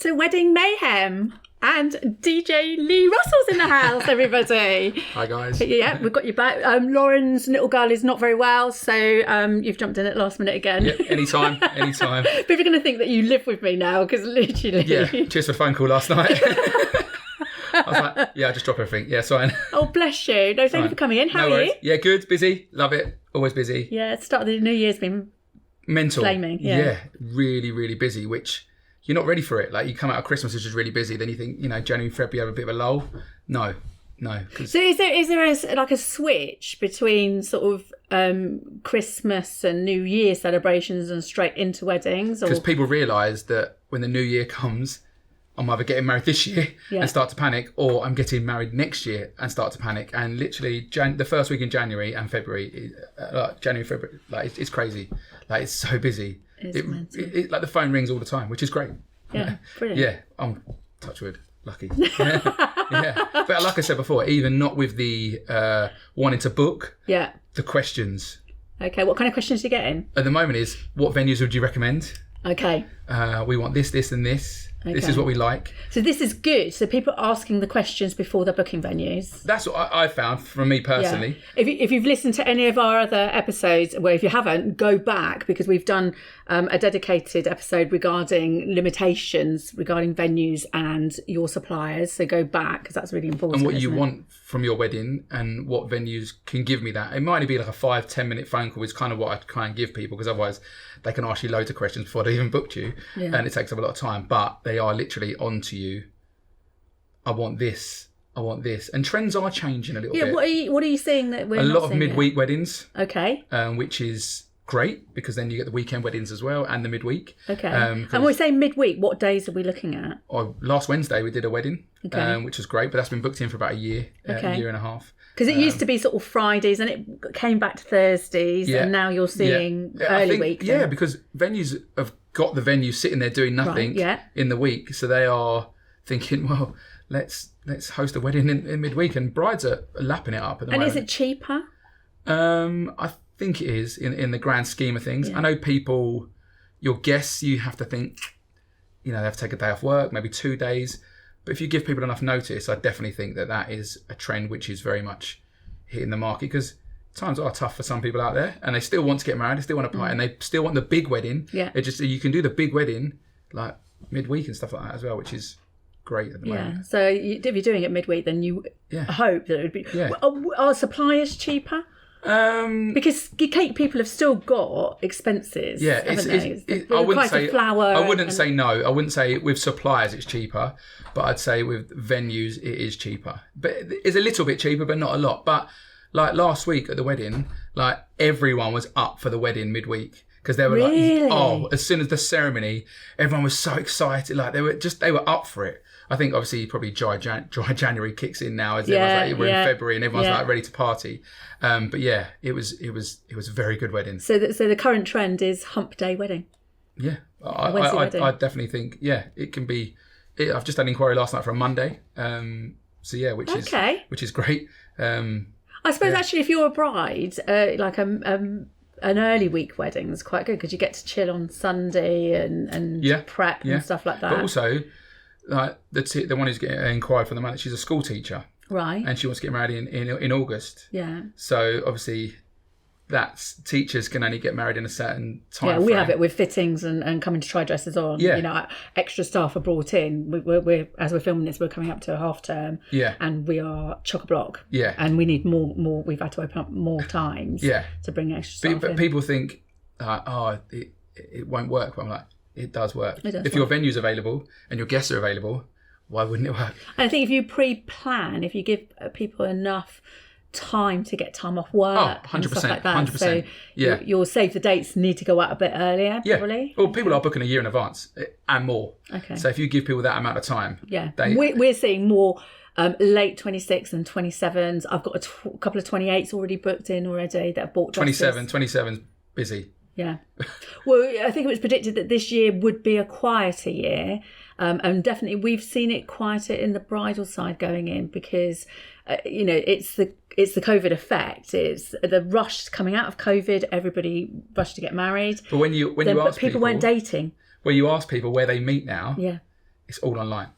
to Wedding Mayhem. And DJ Lee Russell's in the house, everybody. Hi, guys. Yeah, we've got you back. Lauren's little girl is not very well, so you've jumped in at last minute again. Yeah, anytime. People are going to think that you live with me now, because literally... Yeah, cheers for the phone call last night. I was like, yeah, I just dropped everything. Yeah, it's fine. Oh, bless you. No, thank you for coming in. How are you? Yeah, good, busy, love it, always busy. Yeah, the start of the new year's been... mental. Flaming, yeah. Really, really busy, which... you're not ready for it. Like, you come out of Christmas, which is really busy. Then you think, January, February, you have a bit of a lull. No. So is there a switch between sort of Christmas and New Year celebrations and straight into weddings? Because people realise that when the New Year comes, I'm either getting married this year and start to panic, or I'm getting married next year and start to panic. And literally, the first week in January and February, February, like it's crazy. Like, it's so busy. It like the phone rings all the time, which is great. Yeah, brilliant. Yeah, I'm touch wood, lucky. Yeah. But like I said before, even not with the wanting to book. Yeah. The questions. Okay, what kind of questions are you getting? At the moment is, what venues would you recommend? Okay. We want this, and this. Okay. This is what we like. So this is good. So people are asking the questions before they're booking venues. That's what I found from me personally. Yeah. If you've listened to any of our other episodes, well, if you haven't, go back, because we've done a dedicated episode regarding limitations regarding venues and your suppliers. So go back, because that's really important. And what you want from your wedding and what venues can give me that. It might only be like a 5-10 minute phone call is kind of what I try and give people, because otherwise they can ask you loads of questions before they even booked you, and it takes up a lot of time. But they are literally on to you. I want this, and trends are changing a little bit. Yeah, what are you seeing that we're a not lot of midweek weddings? Okay, which is great, because then you get the weekend weddings as well and the midweek. Okay, and when we say midweek, what days are we looking at? Last Wednesday we did a wedding, which was great, but that's been booked in for about a year, year and a half. Because it used to be sort of Fridays, and it came back to Thursdays, and now you're seeing early week. Yeah, because venues have got the venue sitting there doing nothing in the week, so they are thinking, well, let's host a wedding in midweek, and brides are lapping it up at the moment. And is it cheaper? I think it is in the grand scheme of things. I know people, your guests, you have to think, they have to take a day off work, maybe 2 days. But if you give people enough notice, I definitely think that is a trend which is very much hitting the market, because times are tough for some people out there, and they still want to get married, they still want to party, and they still want the big wedding. Yeah. It just, you can do the big wedding like midweek and stuff like that as well, which is great at the moment. Yeah. So if you're doing it midweek, then you hope that it would be. Yeah. Are suppliers cheaper? Because cake people have still got expenses. Yeah, I wouldn't say flour. I wouldn't say no. I wouldn't say with suppliers it's cheaper, but I'd say with venues it is cheaper. But it's a little bit cheaper, but not a lot. But like last week at the wedding, like everyone was up for the wedding midweek, because they were like, as soon as the ceremony, everyone was so excited. Like they were up for it. I think obviously probably dry January kicks in now, as everyone's like, we're in February and everyone's like ready to party. But yeah, it was a very good wedding. So the current trend is hump day wedding. Yeah, I definitely think it can be. I've just had an inquiry last night for a Monday. Which is great. I suppose actually, if you're a bride, like an early week wedding is quite good, because you get to chill on Sunday and prep and stuff like that. But also, like the one who's getting inquired for the month, she's a school teacher, right? And she wants to get married in August. Yeah. So obviously, teachers can only get married in a certain time. Yeah, we have it with fittings and coming to try dresses on. Yeah. Extra staff are brought in. We're as we're filming this, we're coming up to a half term. Yeah. And we are chock-a-block. Yeah. And we need more. We've had to open up more times. Yeah. To bring extra staff but in. People think, it won't work. But I'm like, it does work. If your venue's available and your guests are available, why wouldn't it work? And I think if you pre-plan, if you give people enough time to get time off work, 100%, and stuff like that, 100%, so your save the dates need to go out a bit earlier, probably. Well, people are booking a year in advance and more. Okay. So if you give people that amount of time, we're seeing more late 26 and 27s. I've got a couple of 28s already booked in already that have bought dresses. 27's busy. Yeah. Well, I think it was predicted that this year would be a quieter year. And definitely we've seen it quieter in the bridal side going in, because, it's the COVID effect. It's the rush coming out of COVID. Everybody rushed to get married. But when you ask people weren't dating. When you ask people where they meet now, it's all online.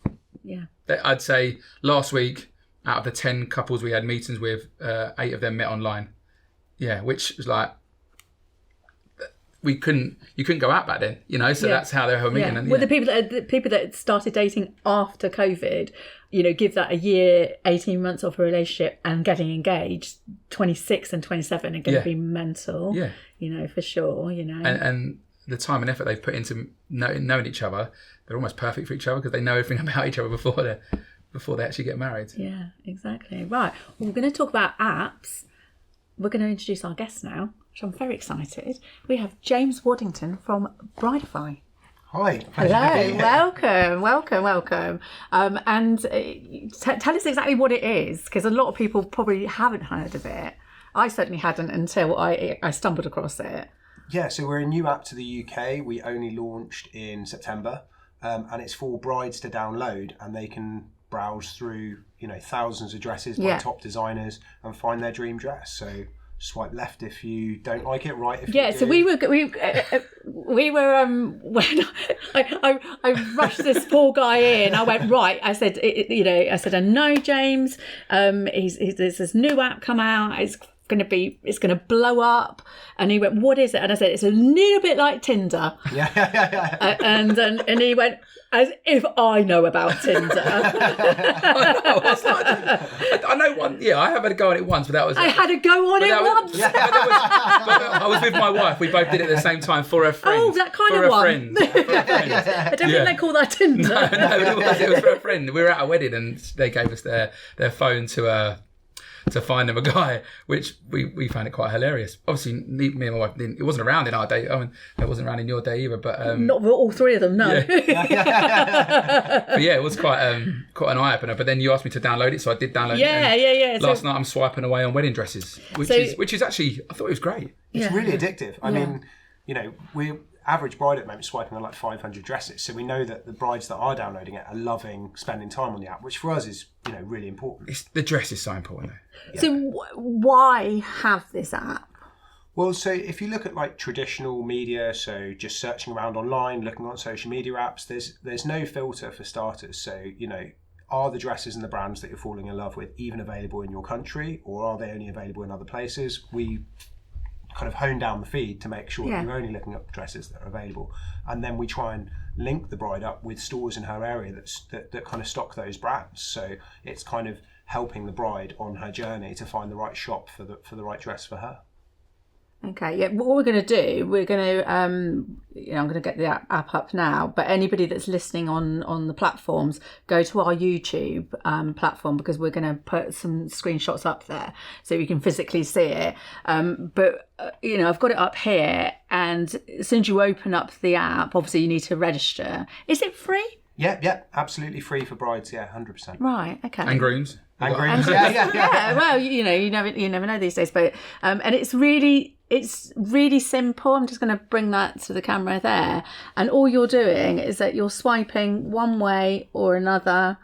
Yeah. I'd say last week, out of the 10 couples we had meetings with, 8 of them met online. Yeah, which was like, you couldn't go out back then, so that's how they were meeting. Yeah. And, well, the people that started dating after COVID, give that a year, 18 months off a relationship and getting engaged, 26 and 27 are going to be mental. Yeah. For sure, And the time and effort they've put into knowing each other, they're almost perfect for each other because they know everything about each other before they actually get married. Yeah, exactly. Right. Well, we're going to talk about apps. We're going to introduce our guest now, which I'm very excited. We have James Waddington from Bridify. Hi. Hello. Welcome. And tell us exactly what it is, because a lot of people probably haven't heard of it. I certainly hadn't until I stumbled across it. Yeah, so we're a new app to the UK. We only launched in September, and it's for brides to download, and they can browse through, thousands of dresses by top designers and find their dream dress. So swipe left if you don't like it, right if you do. So we were when I rushed this poor guy in. I went right. I said, I know James. There's this new app come out. It's going to blow up. And he went, what is it? And I said, it's a little bit like Tinder. Yeah. And he went, as if I know about Tinder. I know one. Yeah, I have had a go on it once, but that was. I had a go on it once. But I was with my wife. We both did it at the same time for a friend. Oh, that kind of one. I don't think they call that Tinder. No, it was for a friend. We were at a wedding and they gave us their phone to find them a guy, which we found it quite hilarious. Obviously, me and my wife didn't. It wasn't around in our day. I mean, it wasn't around in your day either. But not for all three of them, no. Yeah. But yeah, it was quite an eye opener. But then you asked me to download it, so I did download it. Yeah. Last night I'm swiping away on wedding dresses, which is actually, I thought it was great. It's really addictive. I mean, we're average bride at the moment swiping on like 500 dresses, so we know that the brides that are downloading it are loving spending time on the app, which for us is really important. The dress is so important though. Yeah. So why have this app? Well, so if you look at like traditional media, so just searching around online, looking on social media apps, there's no filter for starters. So are the dresses and the brands that you're falling in love with even available in your country, or are they only available in other places? We kind of hone down the feed to make sure that you're only looking up dresses that are available, and then we try and link the bride up with stores in her area that kind of stock those brands. So it's kind of helping the bride on her journey to find the right shop for the right dress for her. Okay, yeah. What we're going to do, we're going to, I'm going to get the app up now. But anybody that's listening on the platforms, go to our YouTube platform, because we're going to put some screenshots up there so you can physically see it. But I've got it up here, and as soon as you open up the app, obviously you need to register. Is it free? Yeah, absolutely free for brides. Yeah, 100%. Right. Okay. And grooms. Yeah. Well, you never know these days, but and it's really simple. I'm just going to bring that to the camera there, and all you're doing is that you're swiping one way or another,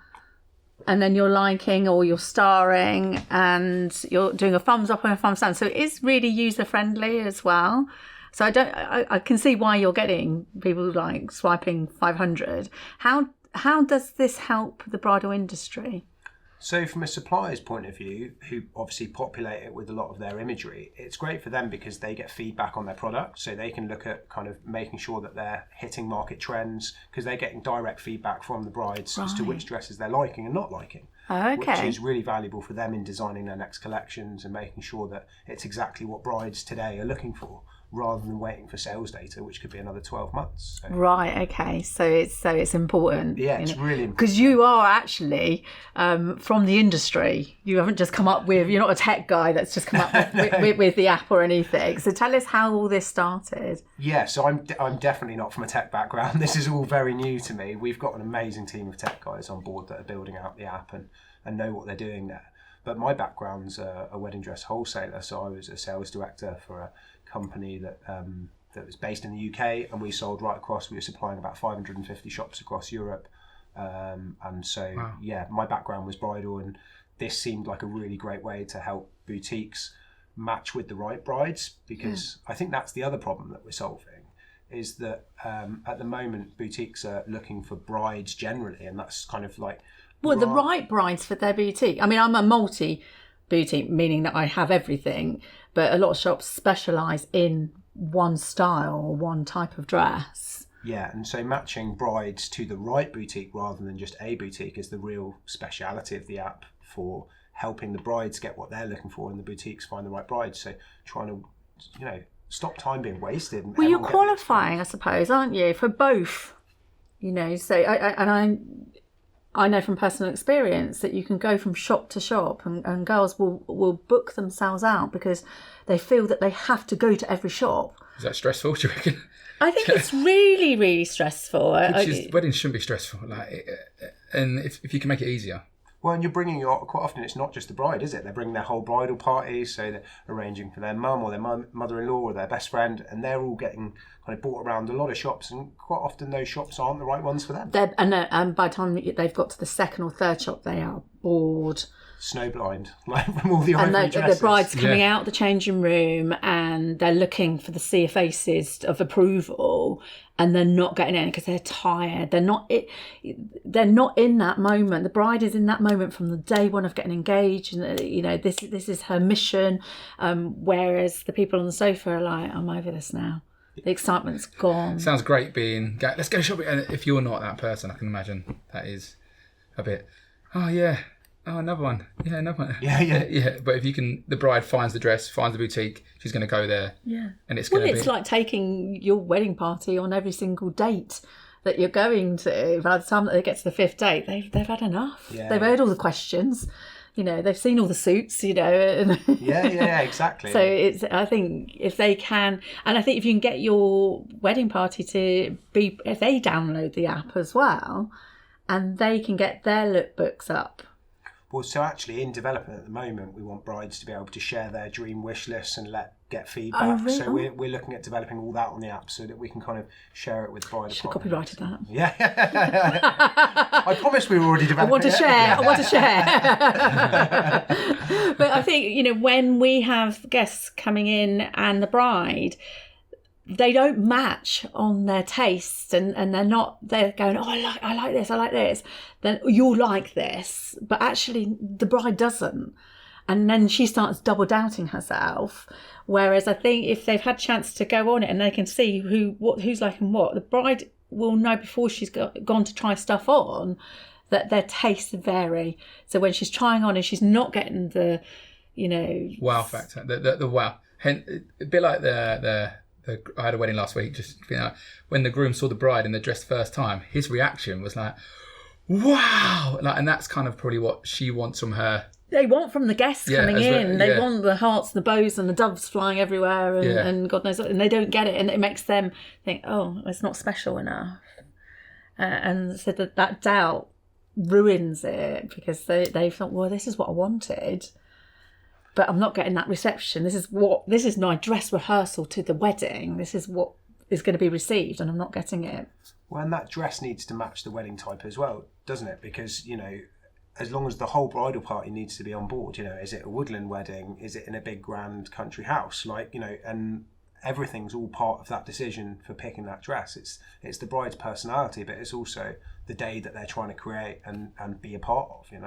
and then you're liking or you're starring, and you're doing a thumbs up and a thumbs down. So it is really user friendly as well. So I can see why you're getting people like swiping 500. How does this help the bridal industry? So from a supplier's point of view, who obviously populate it with a lot of their imagery, it's great for them because they get feedback on their product. So they can look at kind of making sure that they're hitting market trends, because they're getting direct feedback from the brides as to which dresses they're liking and not liking. Okay. Which is really valuable for them in designing their next collections and making sure that it's exactly what brides today are looking for, rather than waiting for sales data, which could be another 12 months. So. Right, okay. So it's important. Yeah, it's really important. Because you are actually from the industry. You haven't just come up with, you're not a tech guy that's just come up with the app or anything. So tell us how all this started. Yeah, so I'm definitely not from a tech background. This is all very new to me. We've got an amazing team of tech guys on board that are building out the app and know what they're doing there. But my background's a wedding dress wholesaler, so I was a sales director for a company that was based in the UK, and we sold right across. We were supplying about 550 shops across Europe, and so my background was bridal, and this seemed like a really great way to help boutiques match with the right brides, because I think that's the other problem that we're solving is that at the moment boutiques are looking for brides generally, and that's kind of like the right brides for their boutique. I mean, I'm a multi-boutique, meaning that I have everything, but a lot of shops specialise in one style or one type of dress. Yeah, and so matching brides to the right boutique rather than just a boutique is the real speciality of the app for helping the brides get what they're looking for and the boutiques find the right brides. So trying to, stop time being wasted. And you're qualifying, I suppose, aren't you, for both? So I know from personal experience that you can go from shop to shop and girls will book themselves out because they feel that they have to go to every shop. Is that stressful, do you reckon? I think it's really, really stressful. Weddings shouldn't be stressful, and if you can make it easier. Well, and you're bringing quite often it's not just the bride, is it? They're bringing their whole bridal party, so they're arranging for their mum or their mother-in-law or their best friend, and they're all getting kind of brought around a lot of shops, and quite often those shops aren't the right ones for them. And by the time they've got to the second or third shop, they are bored. Snowblind, like from all the ivory dresses. And the bride's coming out the changing room and they're looking for the sea of faces of approval, and they're not getting in because they're tired. They're not in that moment. The bride is in that moment from the day one of getting engaged, and this is her mission. Whereas the people on the sofa are like, I'm over this now. The excitement's gone. Sounds great let's go shopping. And if you're not that person, I can imagine that is a bit, oh yeah. Oh, another one. Yeah, another one. Yeah. But if you can, the bride finds the dress, finds the boutique, she's going to go there. Yeah. And it's going to be... it's like taking your wedding party on every single date that you're going to. By the time that they get to the fifth date, they've had enough. Yeah. They've heard all the questions. They've seen all the suits, Yeah, exactly. So I think if they can, and I think if you can get your wedding party to be, if they download the app as well, and they can get their lookbooks up. Well, so actually in development at the moment, we want brides to be able to share their dream wish lists and get feedback. Oh, really? So we're looking at developing all that on the app so that we can kind of share it with brides. Should have copyrighted that. Yeah. I promised we were already developing I want to share. But I think, when we have guests coming in and the bride, they don't match on their tastes, and they're going, oh, I like this, then you'll like this, but actually the bride doesn't, and then she starts double doubting herself. Whereas I think if they've had a chance to go on it and they can see who's liking what, the bride will know before she's gone to try stuff on that their tastes vary. So when she's trying on and she's not getting the wow factor, the wow, a bit like I had a wedding last week, just when the groom saw the bride in the dress first time, his reaction was like, wow, and that's kind of probably what she wants from her. They want from the guests coming in. They want the hearts, the bows and the doves flying everywhere and God knows what, and they don't get it, and it makes them think, oh, it's not special enough. And so that doubt ruins it, because they thought, well, this is what I wanted, but I'm not getting that reception. This is my dress rehearsal to the wedding. This is what is going to be received, and I'm not getting it. Well, and that dress needs to match the wedding type as well, doesn't it? Because, as long as the whole bridal party needs to be on board, is it a woodland wedding? Is it in a big grand country house? And everything's all part of that decision for picking that dress. It's the bride's personality, but it's also the day that they're trying to create and be a part of, And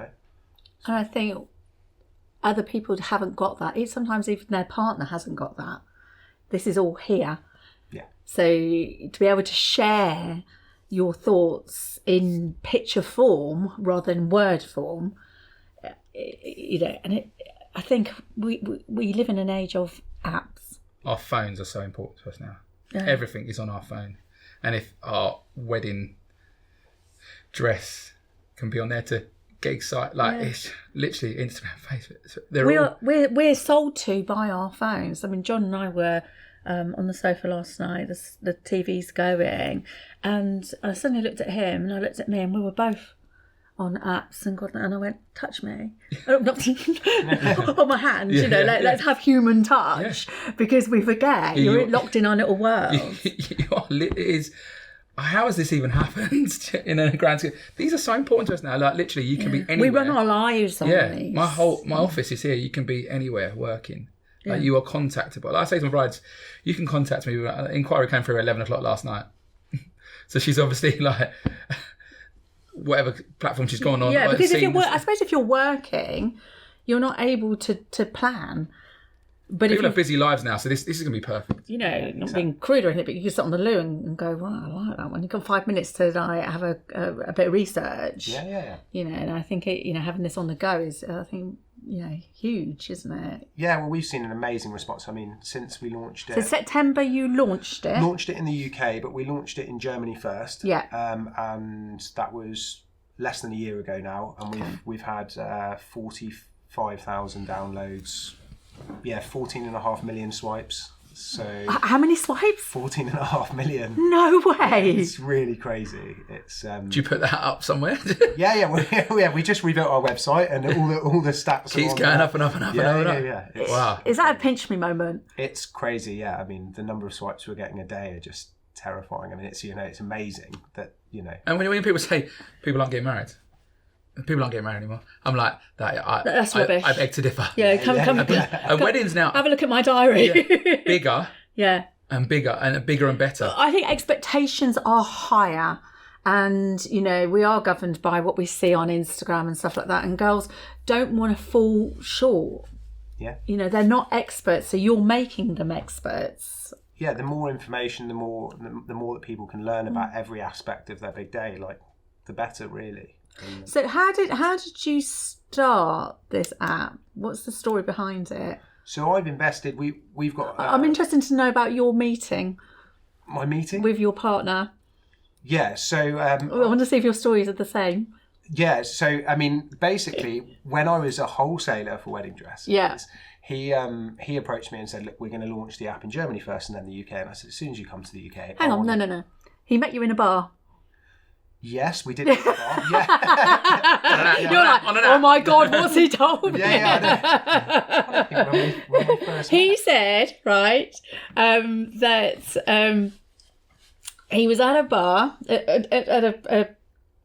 I think other people haven't got that. Sometimes even their partner hasn't got that. This is all here. Yeah. So to be able to share your thoughts in picture form rather than word form, I think we live in an age of apps. Our phones are so important to us now. Yeah. Everything is on our phone. And if our wedding dress can be on there to get excited, it's literally Instagram, Facebook. We're sold to by our phones. I mean, John and I were on the sofa last night, the TV's going, and I suddenly looked at him and I looked at me, and we were both on apps, and I went, touch me. Oh, not on my hand, let's have human touch, because we forget you're locked in our little world. How has this even happened in a grand scale? These are so important to us now. Literally, you can be anywhere. We run our lives on these. My office is here. You can be anywhere working. Like you are contactable. Like I say to my brides, you can contact me. Inquiry came through at 11 o'clock last night. So she's obviously like, whatever platform she's gone on. Yeah, because I suppose if you're working, you're not able to plan. But people have busy lives now, so this is going to be perfect. You know, not being crude or anything, but you can sit on the loo and go, wow, I like that one. You've got 5 minutes to like, have a bit of research. Yeah. You know, and I think having this on the go is, I think, huge, isn't it? Yeah, well, we've seen an amazing response. I mean, since we launched it. So September you launched it? Launched it in the UK, but we launched it in Germany first. Yeah. And that was less than a year ago now. And we've had 45,000 downloads. Yeah, 14.5 million swipes. So how many swipes? 14.5 million. No way. It's really crazy. It's. Do you put that up somewhere? Yeah. We just rebuilt our website and all the stats keeps going up and up and up and up. Yeah. Wow. Is that a pinch me moment? It's crazy. Yeah. I mean, the number of swipes we're getting a day are just terrifying. I mean, it's amazing that. And when people say people aren't getting married. People aren't getting married anymore. I'm like, that's rubbish. I beg to differ. Yeah, come. And weddings now. Have a look at my diary. Bigger. Yeah. And bigger and better. I think expectations are higher. And, we are governed by what we see on Instagram and stuff like that. And girls don't want to fall short. Yeah. They're not experts, so you're making them experts. Yeah, the more information, the more that people can learn about every aspect of their big day, like the better, really. So how did you start this app? What's the story behind it? So I've invested. We've got. I'm interested to know about your meeting. My meeting with your partner. Yeah. So I want to see if your stories are the same. Yeah. So I mean, basically, when I was a wholesaler for wedding dresses, he approached me and said, "Look, we're going to launch the app in Germany first, and then the UK." And I said, "As soon as you come to the UK." Hang on, no. He met you in a bar. Yes, we did. You're like, oh my God, what's he told me? I know. When we first he said, right, that he was at a bar, at a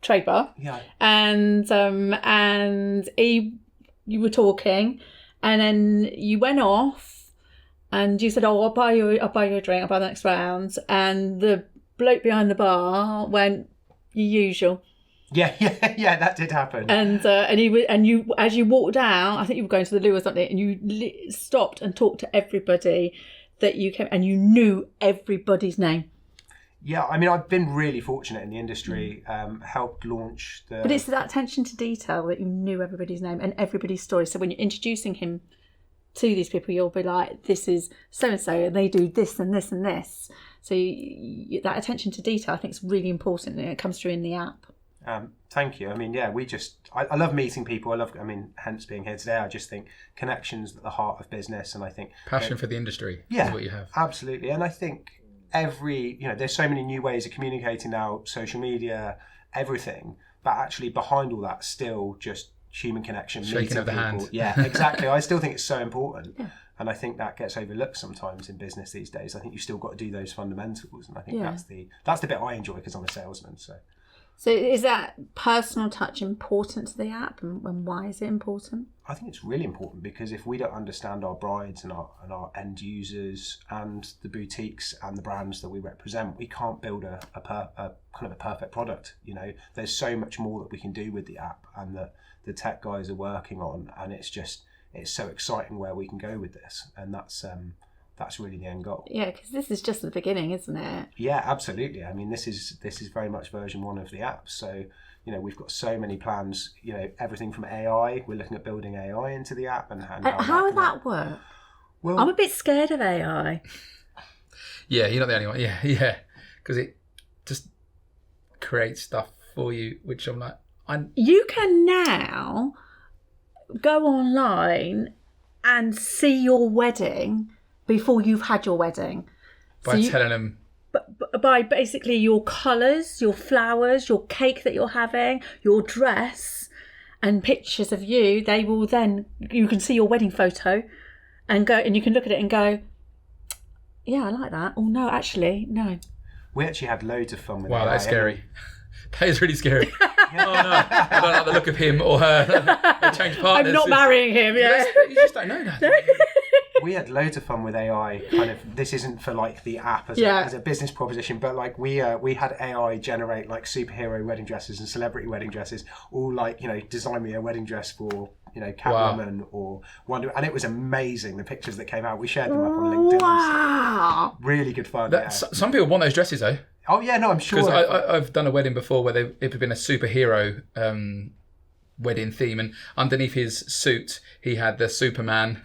trade bar, and you were talking, and then you went off, and you said, "Oh, I'll buy you a drink. I'll buy the next round," and the bloke behind the bar went, "Your usual." Yeah, that did happen. And you, as you walked out, I think you were going to the loo or something, and you stopped and talked to everybody that you came, and you knew everybody's name. Yeah, I mean, I've been really fortunate in the industry. Helped launch the. But it's that attention to detail that you knew everybody's name and everybody's story. So when you're introducing him to these people, you'll be like, "This is so and so, and they do this and this and this." So that attention to detail, I think, is really important, and it comes through in the app. Thank you. I mean, yeah, I love meeting people. Hence being here today. I just think connections at the heart of business, and I think passion for the industry is what you have. Absolutely. And I think there's so many new ways of communicating now, social media, everything, but actually behind all that, still just human connection, shaking of the hand. Yeah, exactly. I still think it's so important. Yeah. And I think that gets overlooked sometimes in business these days. I think you've still got to do those fundamentals, and I think that's the bit I enjoy because I'm a salesman. So is that personal touch important to the app, and why is it important? I think it's really important because if we don't understand our brides and our end users and the boutiques and the brands that we represent, we can't build a kind of a perfect product. There's so much more that we can do with the app and that the tech guys are working on, and it's so exciting where we can go with this, and that's really the end goal. Yeah, because this is just the beginning, isn't it? Yeah, absolutely. I mean, this is very much version 1 of the app. So, we've got so many plans. Everything from AI. We're looking at building AI into the app, and how will that work? Well, I'm a bit scared of AI. Yeah, you're not the only one. Yeah, because it just creates stuff for you, which I'm like, You can now go online and see your wedding before you've had your wedding. By telling them. By basically your colours, your flowers, your cake that you're having, your dress, and pictures of you. They will then, you can see your wedding photo and you can look at it and go, yeah, I like that. Oh, no, actually, no. We actually had loads of fun with Wow, that's scary. That is really scary. Oh no, I don't like the look of him or her. They changed partners. I'm not marrying him, yeah. You just don't know that. we had loads of fun with AI. Kind of, this isn't for like the app as a business proposition, but like we had AI generate like superhero wedding dresses and celebrity wedding dresses, all like, design me a wedding dress for, Catwoman or Wonder, and it was amazing. The pictures that came out, we shared them up on LinkedIn. Wow, really good fun. Some people want those dresses though. Oh yeah, no, I'm sure. Because I've done a wedding before where it had been a superhero wedding theme, and underneath his suit he had the Superman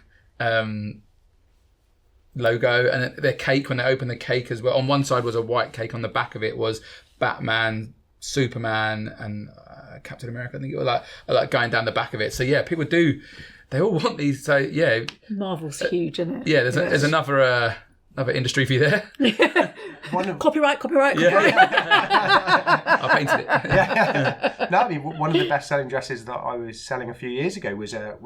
logo, and their cake, when they opened the cake as well, on one side was a white cake, on the back of it was Batman, Superman, and Captain America. I think it was like going down the back of it. So yeah, people do. They all want these. So yeah, Marvel's huge, isn't it? Yeah, there's another industry for you there. Copyright. I painted it. Yeah. No, I mean, one of the best-selling dresses that I was selling a few years ago was a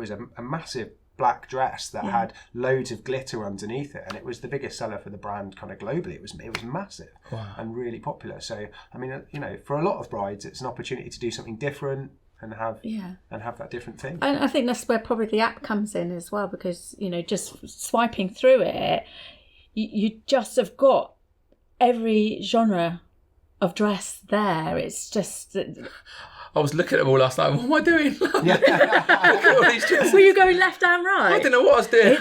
massive black dress that had loads of glitter underneath it, and it was the biggest seller for the brand kind of globally. It was massive and really popular. So I mean, for a lot of brides, it's an opportunity to do something different and have that different thing. And I think that's where probably the app comes in as well, because just swiping through it, you just have got every genre of dress there. It's just. I was looking at them all last night. What am I doing? Look at all these dresses. Were you going left and right? I didn't know what I was doing.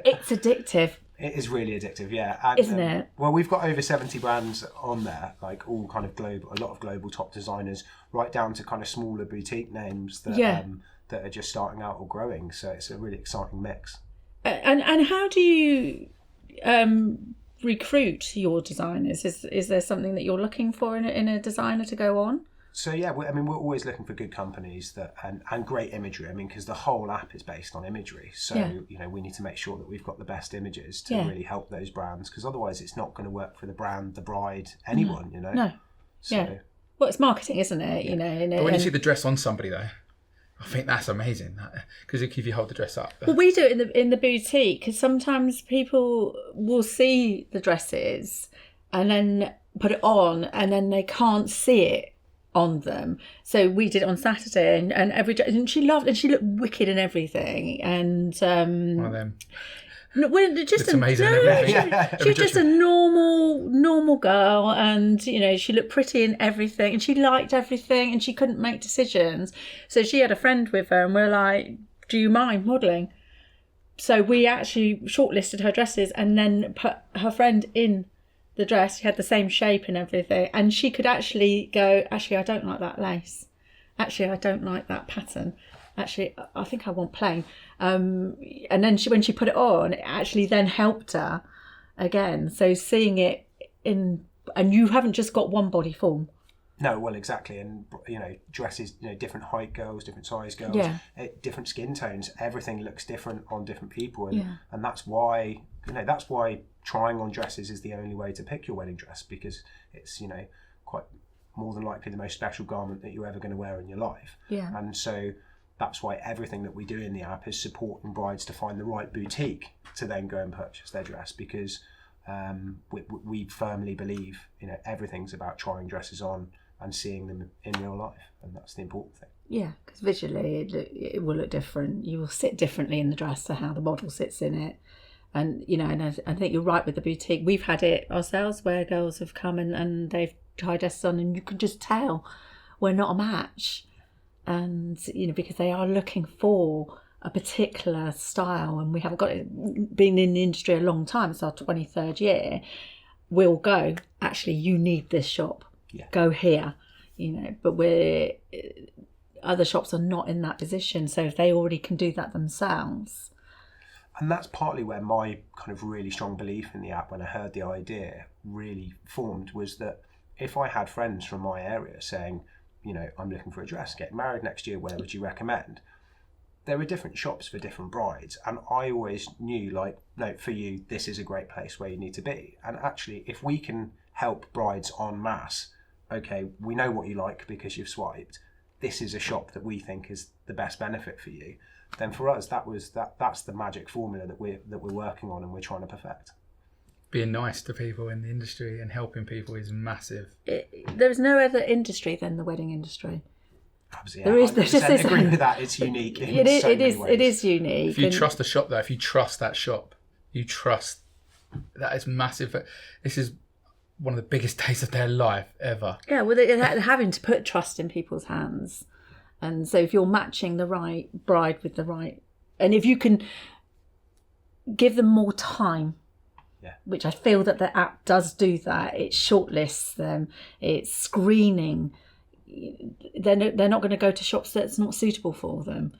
It's addictive. It is really addictive, yeah. And, isn't it? Well, we've got over 70 brands on there, like all kind of global, a lot of global top designers, right down to kind of smaller boutique names that that are just starting out or growing. So it's a really exciting mix. And how do you recruit your designers? Is there something that you're looking for in a designer to go on? So yeah, we're always looking for good companies that and great imagery. I mean, because the whole app is based on imagery. So we need to make sure that we've got the best images to really help those brands. Because otherwise, it's not going to work for the brand, the bride, anyone. No. So, yeah. Well, it's marketing, isn't it? But when you see the dress on somebody, though, I think that's amazing. Because if you hold the dress up. Well, we do it in the boutique, because sometimes people will see the dresses and then put it on, and then they can't see it on them. So we did it on Saturday, and she loved, and she looked wicked and everything. And one of them. Just amazing. She was just a normal girl, and she looked pretty in everything, and she liked everything, and she couldn't make decisions. So she had a friend with her, and we're like, "Do you mind modelling?" So we actually shortlisted her dresses, and then put her friend in the dress. She had the same shape and everything, and she could actually go, actually, I don't like that lace. Actually, I don't like that pattern. Actually, I think I want plain. And then when she put it on, it actually then helped her again. So seeing it and you haven't just got one body form. No, well, exactly. And, dresses, different height girls, different size girls, different skin tones, everything looks different on different people. And that's why, trying on dresses is the only way to pick your wedding dress, because it's, quite more than likely the most special garment that you're ever going to wear in your life. Yeah. And so that's why everything that we do in the app is supporting brides to find the right boutique to then go and purchase their dress, because we firmly believe, everything's about trying dresses on and seeing them in real life, and that's the important thing. Yeah, because visually it will look different. You will sit differently in the dress to how the model sits in it. And, and I think you're right with the boutique. We've had it ourselves where girls have come and they've tried dresses on, and you can just tell we're not a match. And, because they are looking for a particular style, and we haven't got it, been in the industry a long time, it's our 23rd year, we'll go, actually, you need this shop. Yeah. Go here, but other shops are not in that position. So if they already can do that themselves. And that's partly where my kind of really strong belief in the app, when I heard the idea, really formed, was that if I had friends from my area saying, I'm looking for a dress, getting married next year, where would you recommend? There were different shops for different brides, and I always knew, no, for you, this is a great place where you need to be. And actually, if we can help brides en masse, okay, we know what you like because you've swiped, this is a shop that we think is the best benefit for you, then for us that's the magic formula that we're working on and we're trying to perfect. Being nice to people in the industry and helping people is massive. There's no other industry than the wedding industry. Absolutely, yeah, I agree with that. It's unique. It is unique. If you trust the shop, though, if you trust that shop, you trust. That is massive. This is one of the biggest days of their life ever. Yeah, well, they're having to put trust in people's hands. And so if you're matching the right bride with the right... And if you can give them more time, which I feel that the app does do that, it shortlists them, it's screening. They're not going to go to shops that's not suitable for them.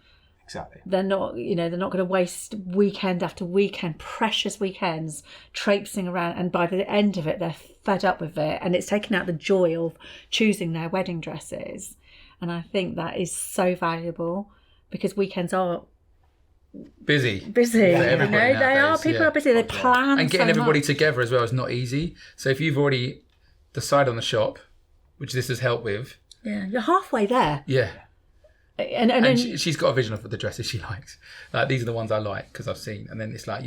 Exactly. They're not going to waste weekend after weekend, precious weekends, traipsing around. And by the end of it, they're fed up with it. And it's taken out the joy of choosing their wedding dresses. And I think that is so valuable, because weekends are busy. They are. People are busy. They plan and getting so everybody much together as well is not easy. So if you've already decided on the shop, which this has helped with, you're halfway there. Yeah. And she's got a vision of the dresses she likes. Like, these are the ones I like because I've seen. And then it's like,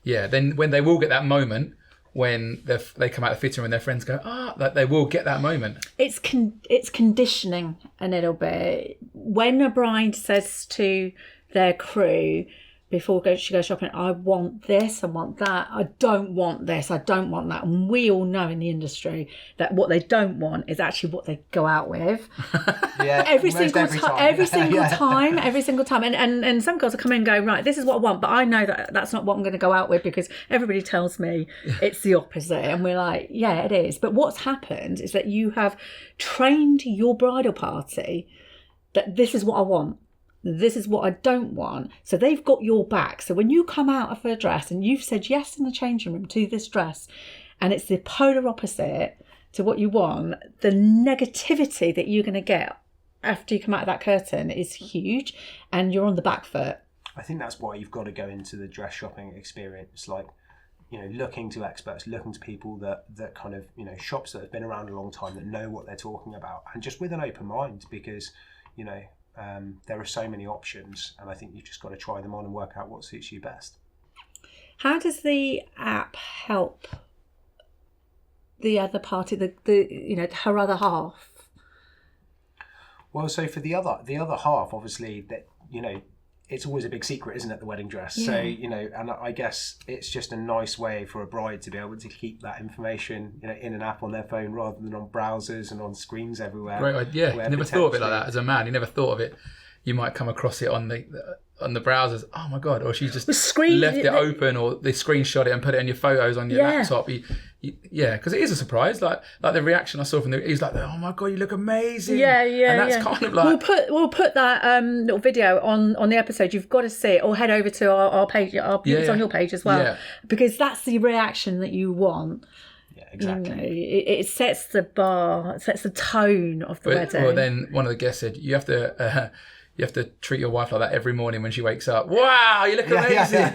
then when they will get that moment when they come out of the fitting room and their friends go, that they will get that moment. It's conditioning a little bit. When a bride says to their crew before she goes shopping, I want this, I want that, I don't want this, I don't want that. And we all know in the industry that what they don't want is actually what they go out with. Every single time. And some girls will come in and go, right, this is what I want, but I know that that's not what I'm going to go out with, because everybody tells me it's the opposite. And we're like, yeah, it is. But what's happened is that you have trained your bridal party that this is what I want, this is what I don't want. So they've got your back. So when you come out of a dress and you've said yes in the changing room to this dress, and it's the polar opposite to what you want, the negativity that you're going to get after you come out of that curtain is huge, and you're on the back foot. I think that's why you've got to go into the dress shopping experience, like, looking to experts, looking to people that kind of, shops that have been around a long time, that know what they're talking about, and just with an open mind, because, there are so many options, and I think you've just got to try them on and work out what suits you best. How does the app help the other party, her other half? Well, so for the other half, obviously, that it's always a big secret, isn't it, the wedding dress? Yeah. So, and I guess it's just a nice way for a bride to be able to keep that information, in an app on their phone rather than on browsers and on screens everywhere. Great, yeah. Never thought of it like that as a man. You never thought of it. You might come across it on the browsers. Oh my God! Or she's just left it open, or they screenshot it and put it in your photos on your laptop. Because it is a surprise. Like the reaction I saw from he's like, "Oh my God, you look amazing!" Yeah. And that's kind of like we'll put that little video on the episode. You've got to see it, or head over to our page. It's on your page as well, because that's the reaction that you want. Yeah, exactly. It sets the bar, it sets the tone of the wedding. Well, then one of the guests said, you have to treat your wife like that every morning when she wakes up. Wow, you look amazing.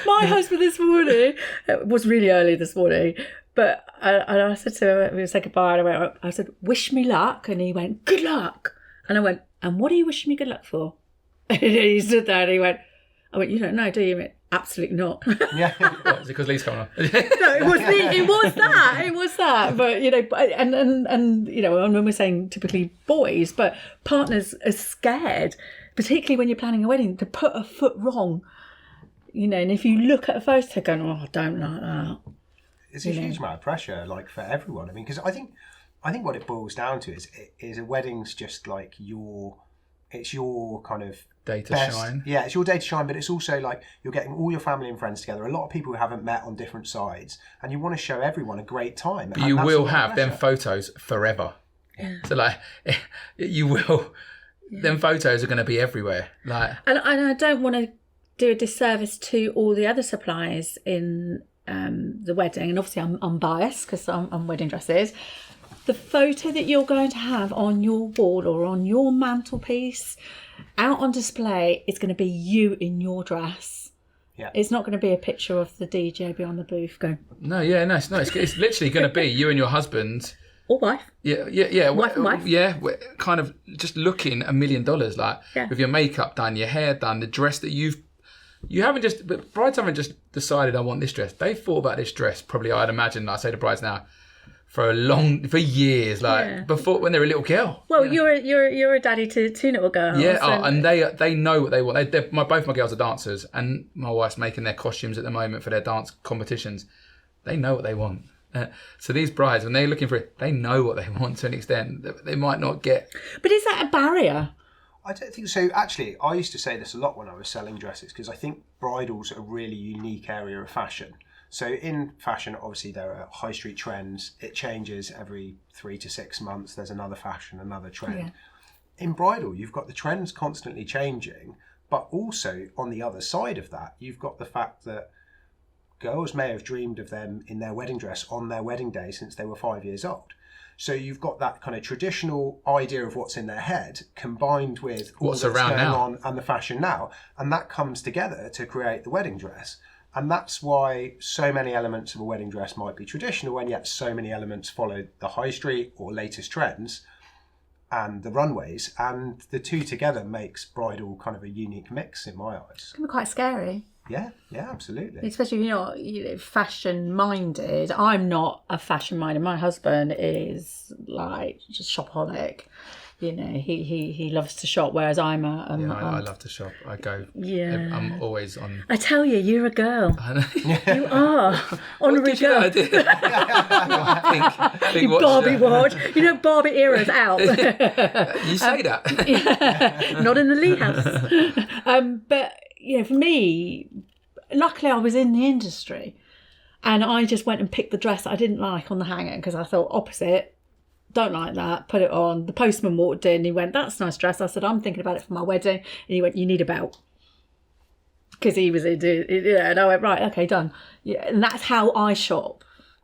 My husband this morning, it was really early this morning, but I said to him, we said goodbye, and I said, wish me luck. And he went, good luck. And I went, and what are you wishing me good luck for? And he stood there and I went, you don't know, do you? He went, absolutely not. Yeah. What, is it because Lee's coming on? No, it was that. But, and when we're saying typically boys, but partners are scared, particularly when you're planning a wedding, to put a foot wrong. And if you look at a photo going, oh, I don't like that. It's a huge amount of pressure, like, for everyone. I mean, because I think what it boils down to is a wedding's just like it's your kind of day to shine. Yeah, it's your day to shine, but it's also like you're getting all your family and friends together. A lot of people who haven't met on different sides, and you want to show everyone a great time. But you will have them photos forever. Yeah. So like, you will. Yeah. Them photos are going to be everywhere. Like, and I don't want to do a disservice to all the other suppliers in the wedding, and obviously I'm biased because I'm wedding dresses. The photo that you're going to have on your wall or on your mantelpiece, out on display, is going to be you in your dress. Yeah. It's not going to be a picture of the DJ beyond the booth going. No. It's literally going to be you and your husband. Or wife. Yeah. Wife and wife. Yeah, kind of just looking $1 million, with your makeup done, your hair done, the dress that you haven't just, but brides haven't just decided I want this dress. They've thought about this dress, probably, I'd imagine, I say to brides now, for years, like before when they were a little girl. Well, you're a daddy to two little girls. Yeah, and they know what they want. Both my girls are dancers, and my wife's making their costumes at the moment for their dance competitions. They know what they want. So these brides, when they're looking for it, they know what they want to an extent. They might not get. But is that a barrier? I don't think so. Actually, I used to say this a lot when I was selling dresses, because I think bridal's a really unique area of fashion. So in fashion, obviously there are high street trends. It changes every 3 to 6 months. There's another fashion, another trend. Yeah. In bridal, you've got the trends constantly changing, but also on the other side of that, you've got the fact that girls may have dreamed of them in their wedding dress on their wedding day since they were 5 years old. So you've got that kind of traditional idea of what's in their head combined with what's around going now on and the fashion now. And that comes together to create the wedding dress. And that's why so many elements of a wedding dress might be traditional, and yet so many elements follow the high street or latest trends and the runways. And the two together makes bridal kind of a unique mix in my eyes. It can be quite scary. Yeah, absolutely. Especially if you're not fashion minded. I'm not a fashion minded. My husband is like just shopaholic. You know, he loves to shop, whereas I'm a... I love to shop. I go... Yeah. I'm always on... I tell you, you're a girl. I know. You are. Honorary girl. You Barbie watch. You know, Barbie era's out. You say that. Yeah. Not in the Lee house. But, you know, for me, luckily I was in the industry, and I just went and picked the dress that I didn't like on the hanger, because I thought opposite... Don't like that, put it on. The postman walked in, he went, that's a nice dress. I said, I'm thinking about it for my wedding. And he went, you need a belt. Because he was into it. And I went, right, okay, done. Yeah, and that's how I shop.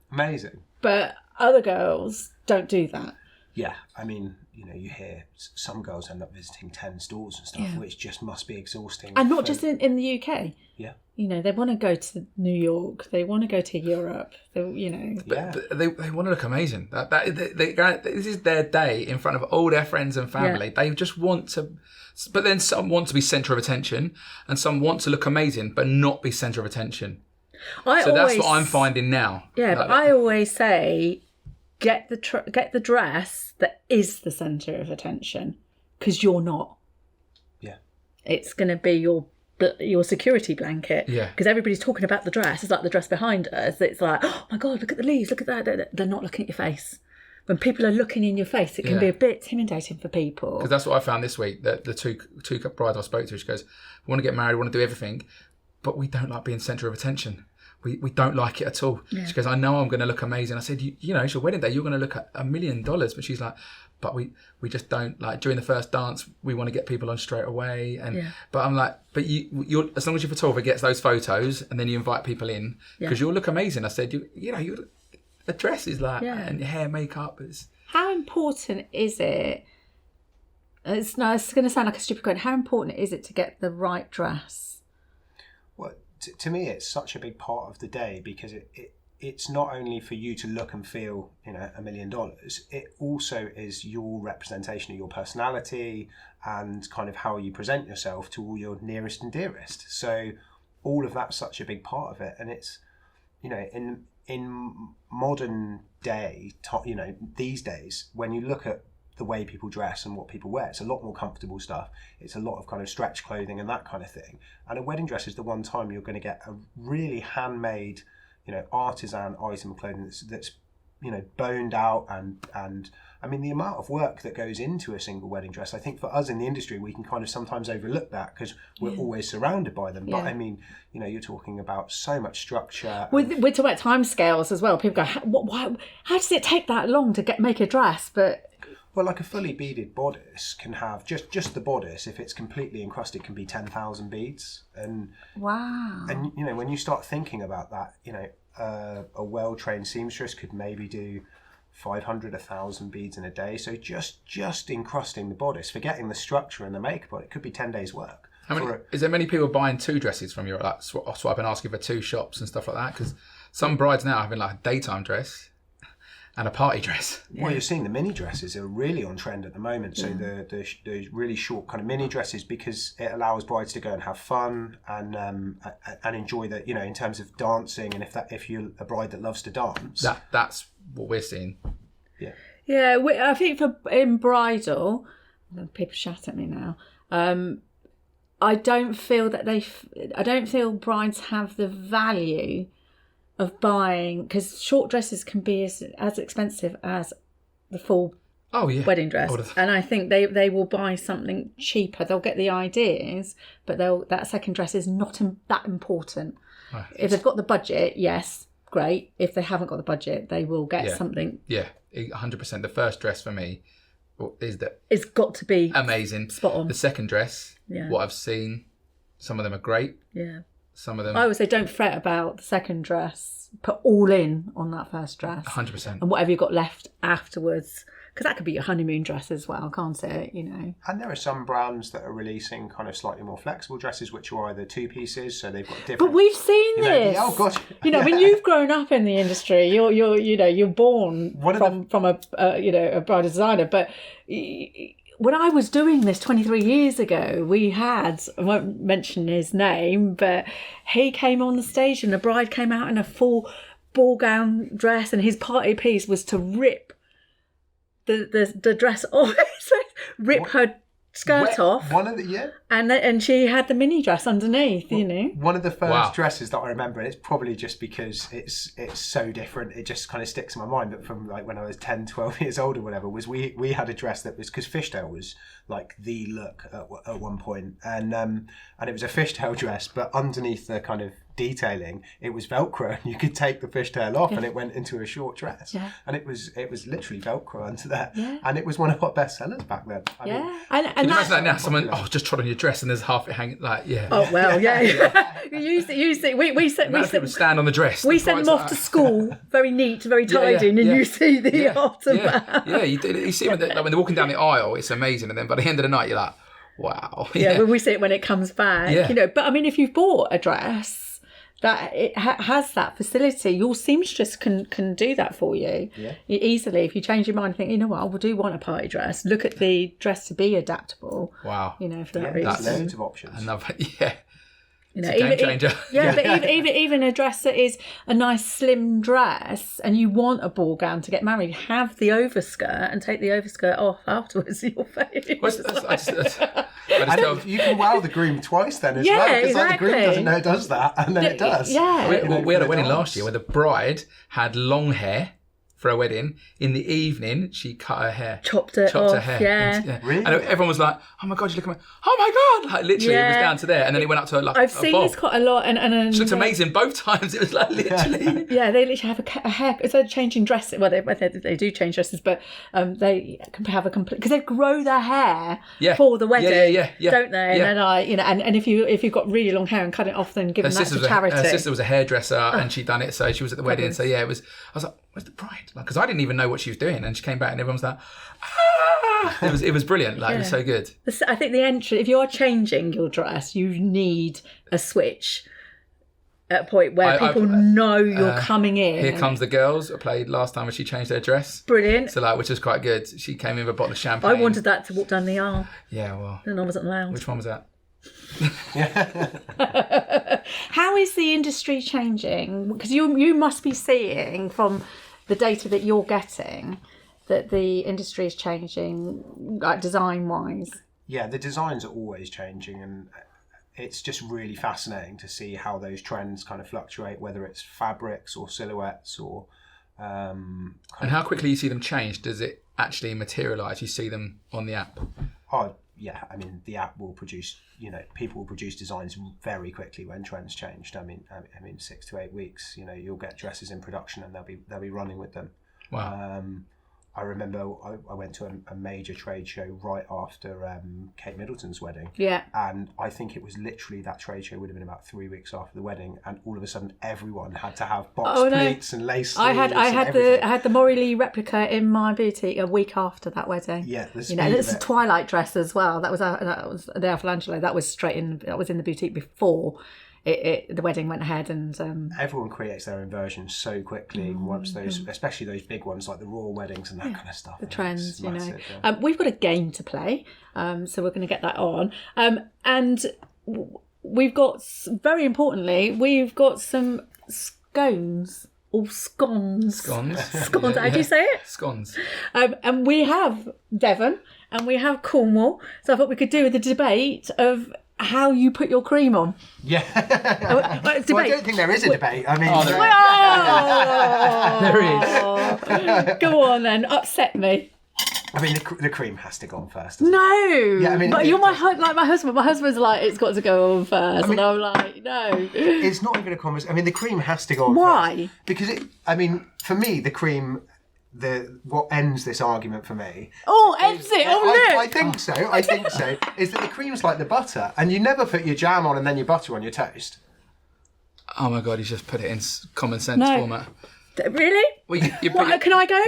Amazing. But other girls don't do that. Yeah, I mean, you know, you hear some girls end up visiting 10 stores and stuff, which just must be exhausting. And not just in the UK. Yeah. You know, they want to go to New York. They want to go to Europe. You know. But they want to look amazing. This is their day in front of all their friends and family. Yeah. They just want to... But then some want to be centre of attention, and some want to look amazing but not be centre of attention. That's what I'm finding now. Yeah, but I always say, get the dress that is the centre of attention, because you're not. Yeah. It's going to be your security blanket. Yeah. Because everybody's talking about the dress. It's like the dress behind us. It's like, oh my God, look at the leaves, look at that. They're not looking at your face. When people are looking in your face, it can be a bit intimidating for people. Because that's what I found this week, that the two brides I spoke to, she goes, we want to get married, we want to do everything, but we don't like being centre of attention. We don't like it at all. Yeah. She goes, I know I'm going to look amazing. I said, you know, it's your wedding day, you're going to look at $1 million. But she's like, but we just don't, like, during the first dance, we want to get people on straight away. But I'm like, but you're as long as your photographer gets those photos and then you invite people in, because you'll look amazing. I said, the dress is like, and hair, makeup is. How important is it? It's going to sound like a stupid question. How important is it to get the right dress? Well, to me, it's such a big part of the day, because it's not only for you to look and feel, you know, $1 million. It also is your representation of your personality and kind of how you present yourself to all your nearest and dearest. So all of that's such a big part of it. And it's, you know, in modern day, you know, these days, when you look at the way people dress and what people wear, it's a lot more comfortable stuff. It's a lot of kind of stretch clothing and that kind of thing. And a wedding dress is the one time you're going to get a really handmade, you know, artisan item of clothing that's you know, boned out and I mean, the amount of work that goes into a single wedding dress, I think for us in the industry, we can kind of sometimes overlook that because we're always surrounded by them. But I mean, you know, you're talking about so much structure. We're talking about timescales as well. People go, how does it take that long to make a dress? But well, like a fully beaded bodice can have just the bodice, if it's completely encrusted, can be 10,000 beads. And wow. And you know, when you start thinking about that, you know, a well-trained seamstress could maybe do 500, 1,000 beads in a day. So just encrusting the bodice, forgetting the structure and the makeup on it, could be 10 days work. Is there many people buying two dresses from you, like swap and asking for two shops and stuff like that? Because some brides now are having like a daytime dress and a party dress. Well, you're seeing the mini dresses are really on trend at the moment. So the really short kind of mini dresses, because it allows brides to go and have fun and enjoy that, you know, in terms of dancing. And if you're a bride that loves to dance, that's what we're seeing. Yeah, I think in bridal, people shout at me now. I don't feel brides have the value of buying, because short dresses can be as expensive as the full wedding dress, and I think they will buy something cheaper. They'll get the ideas, but that second dress is not that important. Right. If they've got the budget, yes, great. If they haven't got the budget, they will get something. Yeah, 100%. The first dress for me it's got to be amazing, spot on. The second dress, what I've seen, some of them are great. Yeah. Some of them. I always say, don't fret about the second dress. Put all in on that first dress. 100%. And whatever you've got left afterwards. Because that could be your honeymoon dress as well, can't it? You know. And there are some brands that are releasing kind of slightly more flexible dresses, which are either two pieces, so they've got different. But we've seen this. Oh God! When you've grown up in the industry, you're born from a bridal designer. But when I was doing this 23 years ago, we had, I won't mention his name, but he came on the stage and the bride came out in a full ball gown dress, and his party piece was to rip the dress off, her skirt off. And she had the mini dress underneath, One of the first dresses that I remember, and it's probably just because it's so different, it just kind of sticks in my mind, but from like when I was 10, 12 years old or whatever, was we had a dress that was, because fishtail was like the look at one point, and it was a fishtail dress, but underneath the kind of detailing, it was Velcro, and you could take the fishtail off and it went into a short dress, and it was literally Velcro under there, and it was one of our best sellers back then. I mean, and can you imagine that now? Someone just trod on your dress and there's half it hanging, Oh well, you see, we stand on the dress. We send them off to school, very neat, very tidy, and you see the aftermath. Yeah, you see when they're walking down the aisle, it's amazing, and then by the end of the night, you're like, wow. Yeah, when we see it when it comes back, But I mean, if you've bought a dress that it has that facility, your seamstress can do that for you easily. If you change your mind and think, you know what, I do want a party dress, look at the dress to be adaptable. Wow. For that reason. There's loads of options. It's a game changer. But even a dress that is a nice slim dress and you want a ball gown to get married, have the overskirt and take the overskirt off afterwards. Your face. You can wow the groom twice then as well, because the groom doesn't know it does that, and then it does. Yeah. We had a wedding last year where the bride had long hair for a wedding. In the evening, she cut her hair. Chopped off, her hair. Yeah. Really? And everyone was like, oh my God, you look at me. Oh my God. Like literally, it was down to there. And then it went up to her I've seen this quite a lot. And she looked amazing both times. It was like literally. Yeah, they literally have a hair. Instead of changing dresses, well, they do change dresses, but they can have a complete, because they grow their hair for the wedding, don't they? And then and if you've got really long hair and cut it off, then give them that to charity. Her sister was a hairdresser and she'd done it, so she was at the wedding. So I was like, where's the bride? Because I didn't even know what she was doing, and she came back and everyone was like, ah! It was brilliant. It was so good. I think the entry, if you are changing your dress, you need a switch at a point where people know you're coming in. Here Comes the Girls I played last time when she changed her dress. Brilliant. So which was quite good. She came in with a bottle of champagne. I wanted that to walk down the aisle. Yeah, well. And I wasn't allowed. Which one was that? How is the industry changing? Because you must be seeing from the data that you're getting that the industry is changing, like design wise. Yeah, the designs are always changing, and it's just really fascinating to see how those trends kind of fluctuate, whether it's fabrics or silhouettes or and how quickly you see them change. Does it actually materialise? You see them on the app? Oh yeah, I mean the app will produce, people will produce designs very quickly when trends changed. I mean 6 to 8 weeks, you'll get dresses in production and they'll be running with them. Wow. I remember I went to a major trade show right after Kate Middleton's wedding. Yeah. And I think it was literally, that trade show would have been about 3 weeks after the wedding, and all of a sudden everyone had to have box pleats and lace sleeves. I had the Maury Lee replica in my boutique a week after that wedding. Yeah, it's a twilight dress as well. That was the Alfalangelo. That was That was in the boutique before the wedding went ahead, and everyone creates their own versions so quickly once especially those big ones like the royal weddings and that kind of stuff. The trends, massive, we've got a game to play, so we're going to get that on, and we've got, very importantly, we've got some scones all scones. Scones. Scones, how do you say it? Scones. And we have Devon and we have Cornwall. So I thought we could do the debate of how you put your cream on. Yeah. Well, Well, I don't think there is a debate. I mean, there is. Go on then, upset me. I mean, the cream has to go on first. doesn't it? No. Yeah, I mean, but you're my husband. My husband's like, it's got to go on first, and I'm like, no. It's not even a conversation. I mean, the cream has to go on Why? first. Because for me, the cream, what ends this argument for me. Oh, ends it. Oh, look. I think so. Is that the cream's like the butter, and you never put your jam on and then your butter on your toast. Oh my God, he's just put it in common sense format. Really? Well, Can I go?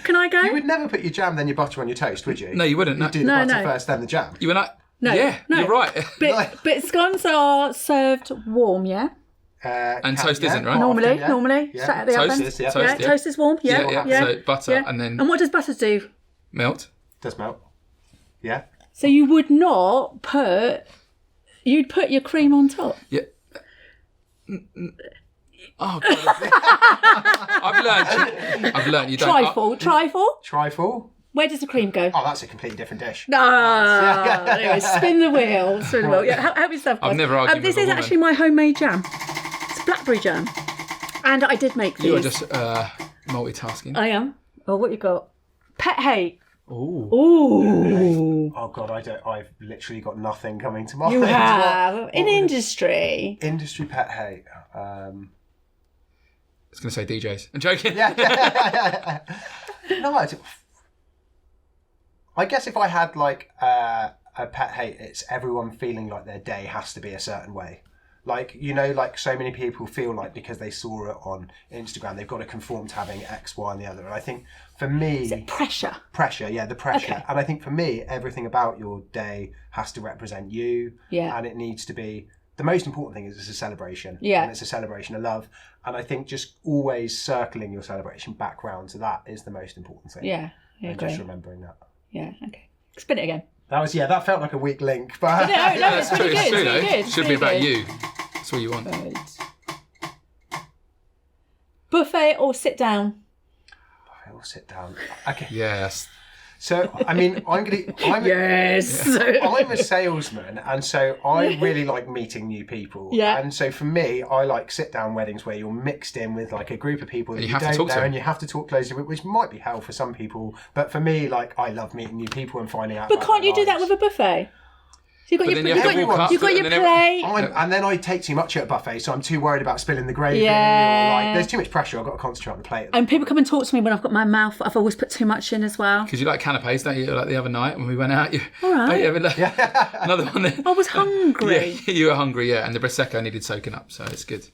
Can I go? You would never put your jam then your butter on your toast, would you? No, you wouldn't. You'd do the butter first, then the jam. You were not. No. Yeah, No. you're right. But scones are served warm, yeah? And toast isn't, right? Normally, Yeah. straight at the Toast oven. is, yeah. Toast, yeah. Toast is warm, yeah. So butter and then And what does butter do? melt. Does melt. Yeah. So you would not you'd put your cream on top. Yeah. Oh God. I've learned you don't. Trifle. Where does the cream go? Oh, that's a completely different dish. Anyway, spin the wheel. Yeah, help yourself. I've never argued This with a is woman. actually my homemade jam. It's blackberry jam. And I did make these. You are just multitasking. I am. Oh, what you got? Pet hate. Ooh. Ooh. Oh God, I've literally got nothing coming to mind. You have. In industry. Industry pet hate. I was going to say DJs. I'm joking. Yeah. No, I guess if I had like a pet hate, it's everyone feeling like their day has to be a certain way. Like, like so many people feel like because they saw it on Instagram, they've got to conform to having X, Y, and the other. And I think for me... Is it pressure? Pressure, yeah, the pressure. Okay. And I think for me, everything about your day has to represent you. Yeah. And it needs to be... The most important thing is it's a celebration. Yeah. And it's a celebration of love. And I think just always circling your celebration back round to that is the most important thing. Yeah, I and agree. just remembering that. Yeah, okay. Spin it again. That felt like a weak link. But No, it's really good. It's true, It's really though. good. It should be about you. That's what you want. Right. Buffet or sit down? I'll sit down. Okay. Yes. So, I mean, Yes. I'm a salesman, and so I really like meeting new people. Yeah. And so for me, I like sit-down weddings where you're mixed in with like a group of people that you have to don't talk know, to. and you have to talk closely with, which might be hell for some people. But for me, like, I love meeting new people and finding out. But about can't you their do that lives. with a buffet? So you've got But your, then you have to walk up you've got to it your and then plate. And then I take too much at a buffet, so I'm too worried about spilling the gravy. Yeah. Or like, there's too much pressure. I've got to concentrate on the plate. And people come and talk to me when I've got my mouth. I've always put too much in as well. Because you like canapes, don't you? Like the other night when we went out. All right. Another one there. I was hungry. Yeah, you were hungry, yeah. And the Prosecco needed soaking up, so it's good.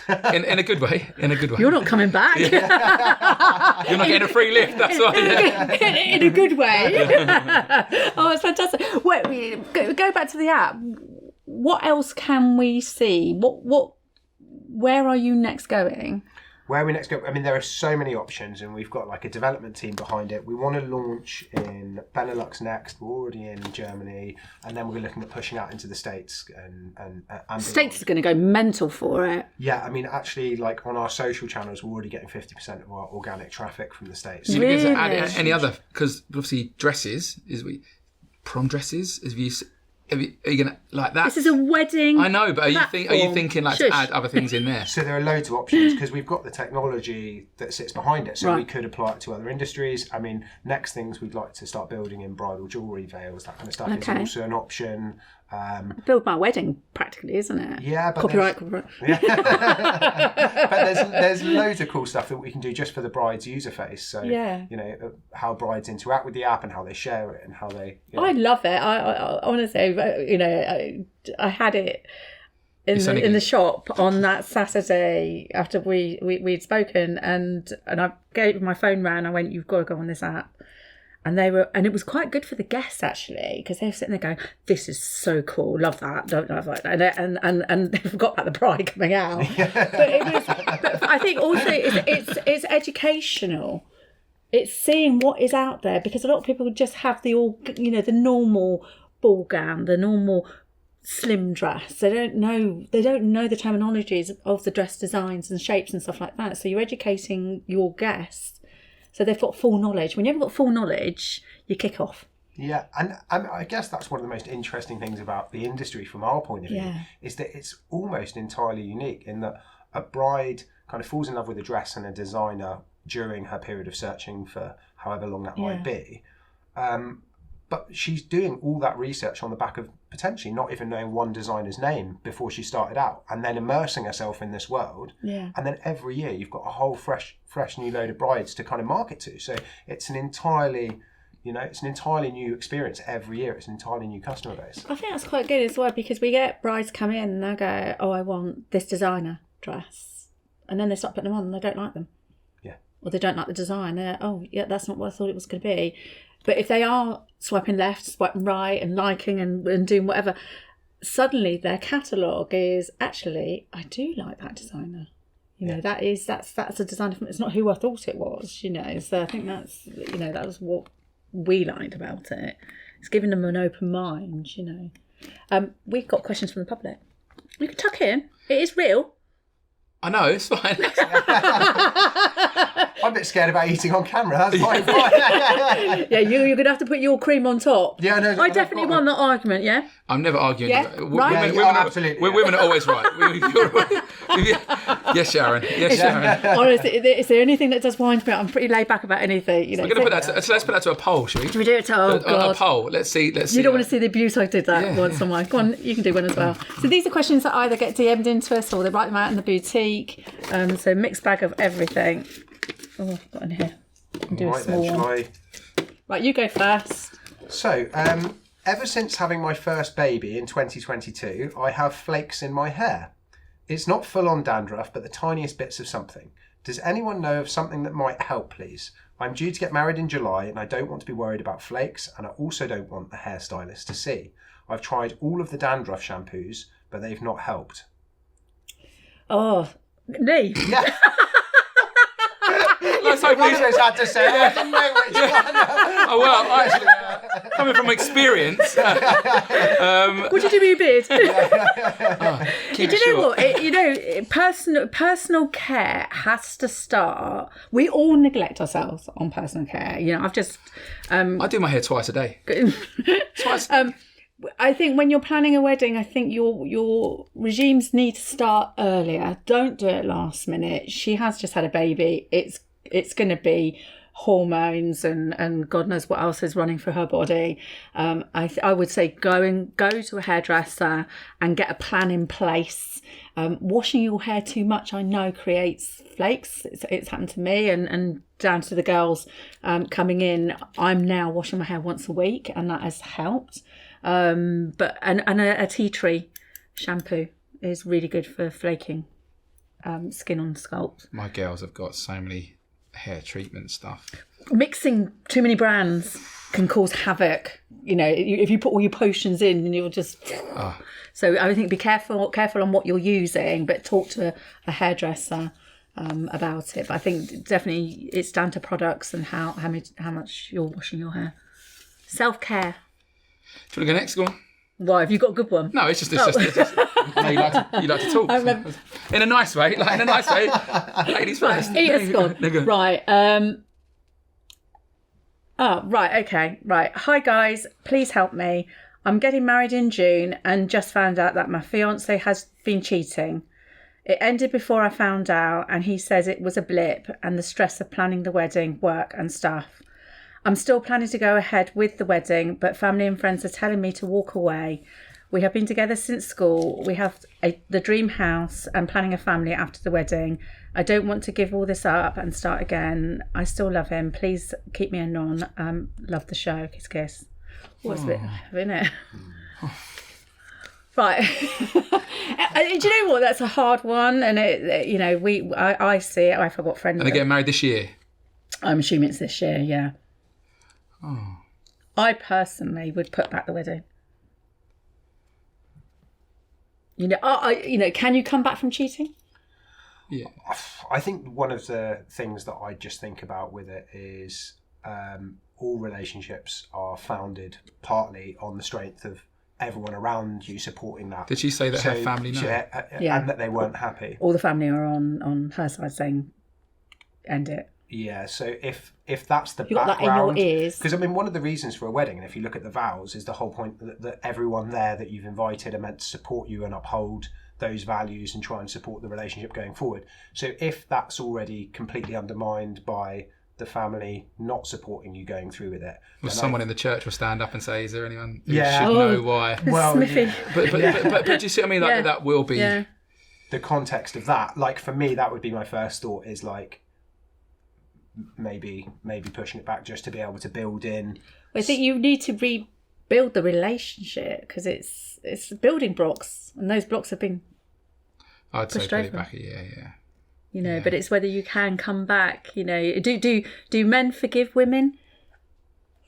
In a good way. In a good way. You're not coming back. You're not getting a free lift, that's why. Yeah. in a good way. Oh, it's fantastic. Wait, go back to the app. What else can we see? Where are you next going? Where we next go, I mean, there are so many options, and we've got like a development team behind it. We want to launch in Benelux next. We're already in Germany, and then we're looking at pushing out into the States and States is going to go mental for it. Yeah, I mean, actually, like on our social channels, we're already getting 50% of our organic traffic from the States. So you begin to add any other, because obviously dresses, prom dresses, are you gonna like that? This is a wedding. I know, but are you thinking like to add other things in there? So there are loads of options because we've got the technology that sits behind it. So Right. we could apply it to other industries. I mean, next things we'd like to start building in bridal jewellery, veils, that kind of stuff is Okay. also an option. Build my wedding, practically, isn't it? Yeah, but Copyright. but there's loads of cool stuff that we can do just for the bride's user face. So Yeah. how brides interact with the app and how they share it and how they. I love it. I honestly, I had it in the shop on that Saturday after we'd spoken, and I gave my phone round. I went, "You've got to go on this app." And it was quite good for the guests actually, because they were sitting there going, "This is so cool, love that, don't love that," and they forgot about the bride coming out. But I think also it's educational. It's seeing what is out there, because a lot of people just have the normal ball gown, the normal slim dress. They don't know the terminologies of the dress designs and shapes and stuff like that. So you're educating your guests, so they've got full knowledge. When you haven't got full knowledge, you kick off. Yeah, and I guess that's one of the most interesting things about the industry from our point of view, is that it's almost entirely unique in that a bride kind of falls in love with a dress and a designer during her period of searching for however long that might be. But she's doing all that research on the back of potentially not even knowing one designer's name before she started out, and then immersing herself in this world. Yeah. And then every year you've got a whole fresh new load of brides to kind of market to. So it's an entirely new experience every year. It's an entirely new customer base. I think that's quite good as well, because we get brides come in and they go, oh, I want this designer dress. And then they start putting them on and they don't like them. Yeah. Or they don't like the design. They're, oh, yeah, that's not what I thought it was going to be. But if they are swiping left, swiping right and liking and doing whatever, suddenly their catalogue is, actually, I do like that designer. You know, that's a designer from, it's not who I thought it was, you know. So I think that's, you know, that was what we liked about it. It's giving them an open mind, you know. We've got questions from the public. You can tuck in. It is real. I know, it's fine. I'm a bit scared about eating on camera. That's fine. Yeah, you're going to have to put your cream on top. Yeah, no. I definitely won that argument, yeah? I'm never arguing. Yeah, right? Absolutely. Women are always right. Yes, Sharon. Yes, Sharon. Honestly, is there anything that does wind me up? I'm pretty laid back about anything. You know, I'm going to put that. So let's put that to a poll, shall we? Should we do it to a poll? Let's see. You don't want to see the abuse I did that once on mine. Go on, you can do one as well. So these are questions that either get DM'd into us or they write them out in the boutique. So mixed bag of everything. Oh, I've got in here. I'll do a small one. Right, you go first. So, ever since having my first baby in 2022, I have flakes in my hair. It's not full-on dandruff, but the tiniest bits of something. Does anyone know of something that might help, please? I'm due to get married in July, and I don't want to be worried about flakes, and I also don't want the hairstylist to see. I've tried all of the dandruff shampoos, but they've not helped. Oh, Lee. Yeah. One of those had to say, I didn't know which one. Oh, well, actually, coming from experience. What did you do with your beard? Do you know what? Personal care has to start. We all neglect ourselves on personal care. You know, I've just... I do my hair twice a day. Twice. I think when you're planning a wedding, I think your regimes need to start earlier. Don't do it last minute. She has just had a baby. It's going to be hormones and God knows what else is running through her body. I would say go to a hairdresser and get a plan in place. Washing your hair too much, I know, creates flakes. It's happened to me and down to the girls coming in. I'm now washing my hair once a week, and that has helped. But a tea tree shampoo is really good for flaking skin on sculpt. My girls have got so many hair treatment stuff. Mixing too many brands can cause havoc. You know, if you put all your potions in, and you'll just. So I think be careful on what you're using, but talk to a hairdresser about it. But I think definitely it's down to products and how much you're washing your hair. Self-care. Do you want to go next? Go on. Why, have you got a good one? No, it's just no, you like to talk. In a nice way, ladies first. Eat a scone. Right. Okay. Right. Hi guys, please help me. I'm getting married in June and just found out that my fiance has been cheating. It ended before I found out, and he says it was a blip and the stress of planning the wedding, work and stuff. I'm still planning to go ahead with the wedding, but family and friends are telling me to walk away. We have been together since school. We have the dream house and planning a family after the wedding. I don't want to give all this up and start again. I still love him. Please keep me a non. Love the show. Kiss, kiss. What's a bit, isn't it? Right. Do you know what? That's a hard one. And, I see it. I've got friends. And they're getting married this year? I'm assuming it's this year, yeah. Oh. I personally would put back the wedding. Can you come back from cheating? Yeah. I think one of the things that I just think about with it is all relationships are founded partly on the strength of everyone around you supporting that. Did she say that her family know? And that they weren't happy. All the family are on her side saying, end it. Yeah, so if that's the you got background, that in your ears. Because I mean, one of the reasons for a wedding, and if you look at the vows, is the whole point that everyone there that you've invited are meant to support you and uphold those values and try and support the relationship going forward. So if that's already completely undermined by the family not supporting you going through with it, well, someone in the church will stand up and say, "Is there anyone who Yeah. should know why?" Well, Smithy. But do you see what I mean? Like that will be the context of that. Like for me, that would be my first thought. Is like maybe pushing it back just to be able to build in. I think you need to rebuild the relationship because it's building blocks, and those blocks have been I'd say pushed put it over. back a year, yeah. You know, but it's whether you can come back. You know, do men forgive women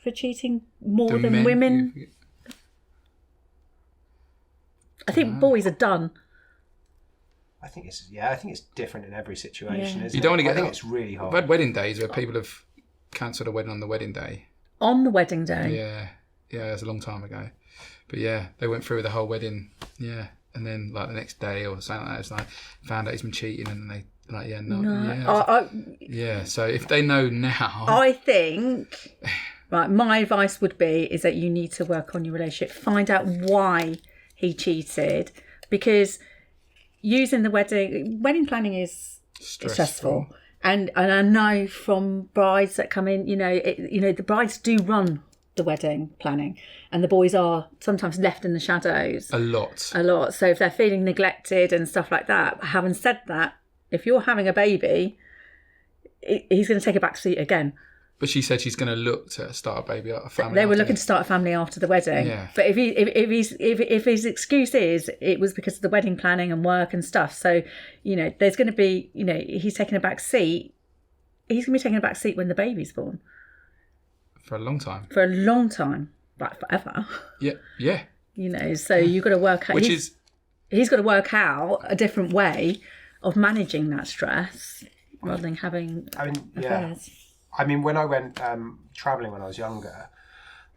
for cheating more than women? I think boys are done. I think it's different in every situation. Isn't You don't want to get. I think it's really hard. I've had wedding days where people have cancelled a wedding on the wedding day. On the wedding day. Yeah, it was a long time ago. But yeah, they went through the whole wedding. Yeah, and then like the next day or something like that, it's like found out he's been cheating, and then they like yeah. So if they know now, I think right. My advice would be is that you need to work on your relationship. Find out why he cheated, because using the wedding planning is stressful. And I know from brides that come in, the brides do run the wedding planning, and the boys are sometimes left in the shadows a lot. So if they're feeling neglected and stuff like that, having said that, if you're having a baby, he's going to take a back seat again. But she said she's going to look to start a family. They were looking to start a family after the wedding. Yeah. But if his excuse is it was because of the wedding planning and work and stuff, so there's going to be he's taking a back seat. He's going to be taking a back seat when the baby's born. For a long time. Like forever. Yeah. So you've got to work out. He's got to work out a different way of managing that stress rather than having affairs. I mean, when I went travelling when I was younger,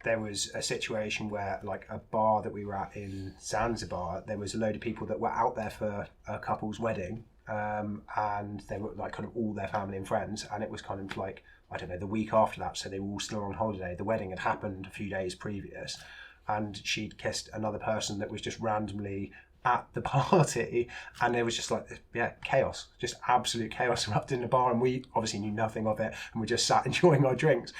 there was a situation where, like, a bar that we were at in Zanzibar, there was a load of people that were out there for a couple's wedding, and they were, like, kind of all their family and friends, and it was kind of like, I don't know, the week after that, so they were all still on holiday. The wedding had happened a few days previous, and she'd kissed another person that was just randomly at the party, and there was just like chaos, just absolute chaos erupted in the bar, and we obviously knew nothing of it, and we just sat enjoying our drinks,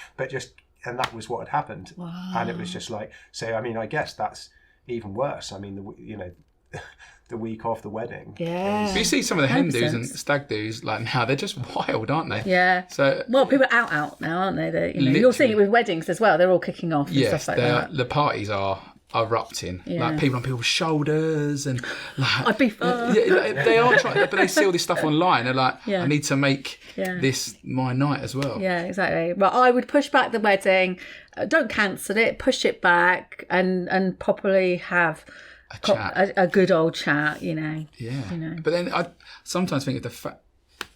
and that was what had happened. Wow. And it was just like, so I mean, I guess that's even worse. I mean, the week off the wedding. Yeah. But you see some of the hen do's and stag do's like now, they're just wild, aren't they? Yeah. So people are out now, aren't they? You're seeing it with weddings as well. They're all kicking off and stuff like that. The parties are erupting, like people on people's shoulders, and like I'd be fun. They are trying, but they see all this stuff online. They're like, I need to make this my night as well. Yeah, exactly. But I would push back the wedding. Don't cancel it. Push it back and properly have a good old chat. Yeah. But then I sometimes think if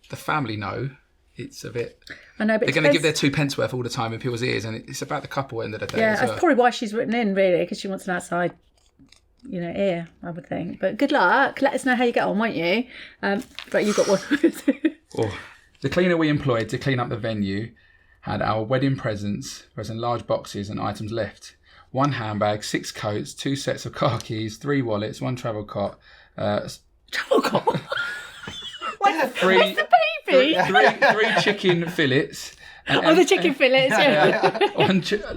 the family know, it's a bit. I know, but they're going to give their 2 pence worth all the time in people's ears, and it's about the couple at the end of the day. Yeah, as well. that's probably why she's written in, really, because she wants an outside, ear, I would think. But good luck. Let us know how you get on, won't you? But you've got one. The cleaner we employed to clean up the venue had our wedding presents, in large boxes and items left. 1 handbag, 6 coats, 2 sets of car keys, 3 wallets, 1 travel cot. Travel cot? Three baby? three chicken fillets. The chicken fillets,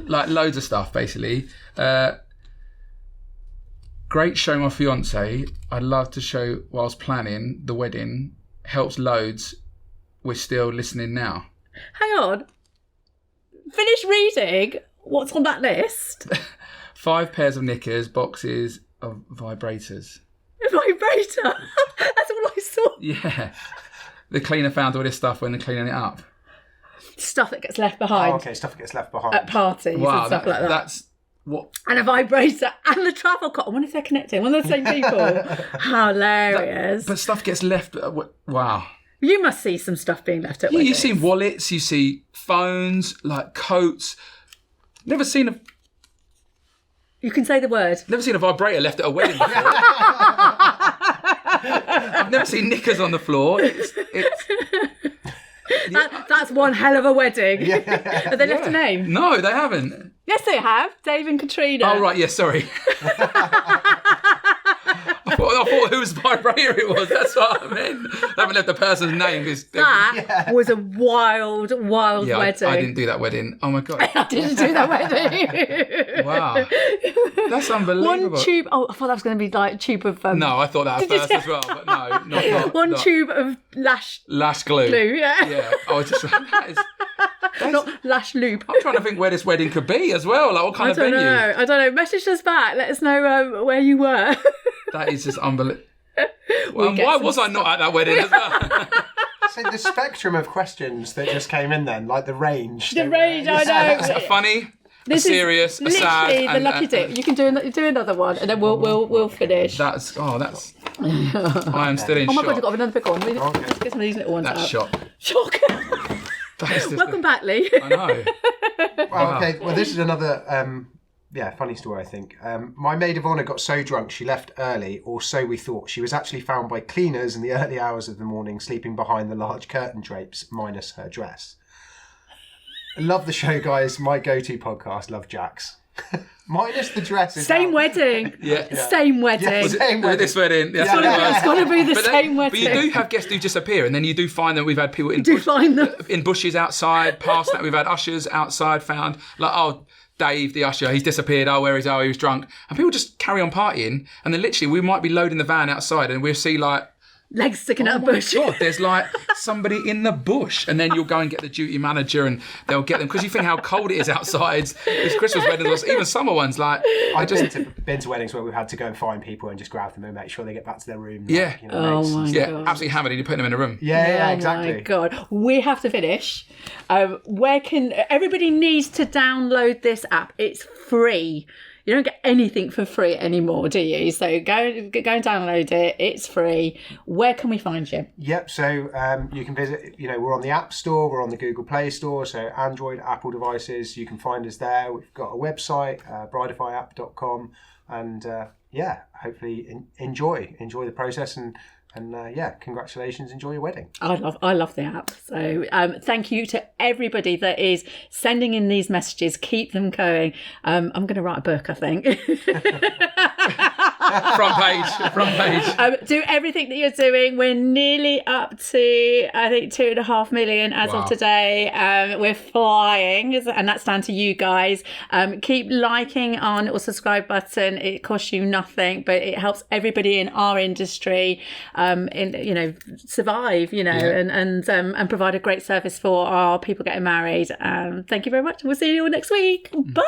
like loads of stuff, basically. Great show my fiance. I'd love to show whilst planning the wedding. Helps loads. We're still listening now. Hang on. Finish reading. What's on that list? 5 pairs of knickers, boxes of vibrators. A vibrator? That's all I saw. Yeah. The cleaner found all this stuff when they're cleaning it up. Stuff that gets left behind. Oh, okay, stuff that gets left behind. At parties and stuff like that. That's what. And a vibrator and the travel cot. I wonder if they're connected. One of the same people. How hilarious. But stuff gets left. Wow. You must see some stuff being left at weddings. You see wallets, you see phones, like coats. Never seen a... You can say the word. Never seen a vibrator left at a wedding before. I've never seen knickers on the floor. That's one hell of a wedding. Yeah. Have they left a name? No, they haven't. Yes, they have. Dave and Katrina. Oh, right, yeah, sorry. I thought whose vibrator it was. That's what I meant. They haven't left the person's name. That was a wild wedding. I didn't do that wedding. Oh, my God. I didn't do that wedding. Wow. That's unbelievable. One tube. Oh, I thought that was going to be like a tube of... No, I thought that at first as well, but no. Not one tube of lash glue. Yeah. Yeah. I was just like, that's not lash loop. I'm trying to think where this wedding could be as well. Like, what kind of venue? I don't know. Message us back. Let us know where you were. That is just unbelievable. Well, why was I not at that wedding as well? So the spectrum of questions that just came in then, like the range. I know. Is that funny? This serious, is sad, literally the lucky dip. You can do another one, and then we'll finish. That's. I am still in shock. Oh my God, you've got another big one. Let's get some of these little ones That's out. Shock. Welcome back, Lee. I know. Well, okay. Well, this is another funny story, I think. My maid of honour got so drunk she left early, or so we thought. She was actually found by cleaners in the early hours of the morning, sleeping behind the large curtain drapes, minus her dress. Love the show, guys. My go-to podcast. Love Jack's. Minus the dress. Same wedding. Yeah. Same wedding. Yeah, same wedding. This wedding. That's Yeah. what it was. It's got to be the same wedding. But you do have guests who disappear, and then you do find that we've had people in bushes outside, past that we've had ushers outside found, like, oh, Dave, the usher, he's disappeared. Oh, where is he? Oh, he was drunk. And people just carry on partying, and then literally we might be loading the van outside, and we'll see like, legs sticking out of bush. God, there's like somebody in the bush, and then you'll go and get the duty manager, and they'll get them because you think how cold it is outside. It's Christmas weddings, even summer ones. Like I've been to weddings where we've had to go and find people and just grab them and make sure they get back to their room. Yeah. Like, God. Absolutely hammered, and you're putting them in a room. Yeah, exactly. Oh my God, we have to finish. Where can everybody needs to download this app? It's free. You don't get anything for free anymore, do you? So go and download it. It's free. Where can we find you? Yep. So you can visit. We're on the App Store. We're on the Google Play Store. So Android, Apple devices. You can find us there. We've got a website, bridifyapp.com, and hopefully enjoy the process and congratulations, enjoy your wedding. I love the app. So thank you to everybody that is sending in these messages. Keep them going. I'm going to write a book, I think. Front page. Do everything that you're doing. We're nearly up to, I think, 2.5 million as of today. We're flying, and that's down to you guys. Keep liking on or subscribe button. It costs you nothing, but it helps everybody in our industry survive, and provide a great service for our people getting married. Thank you very much. We'll see you all next week. Bye.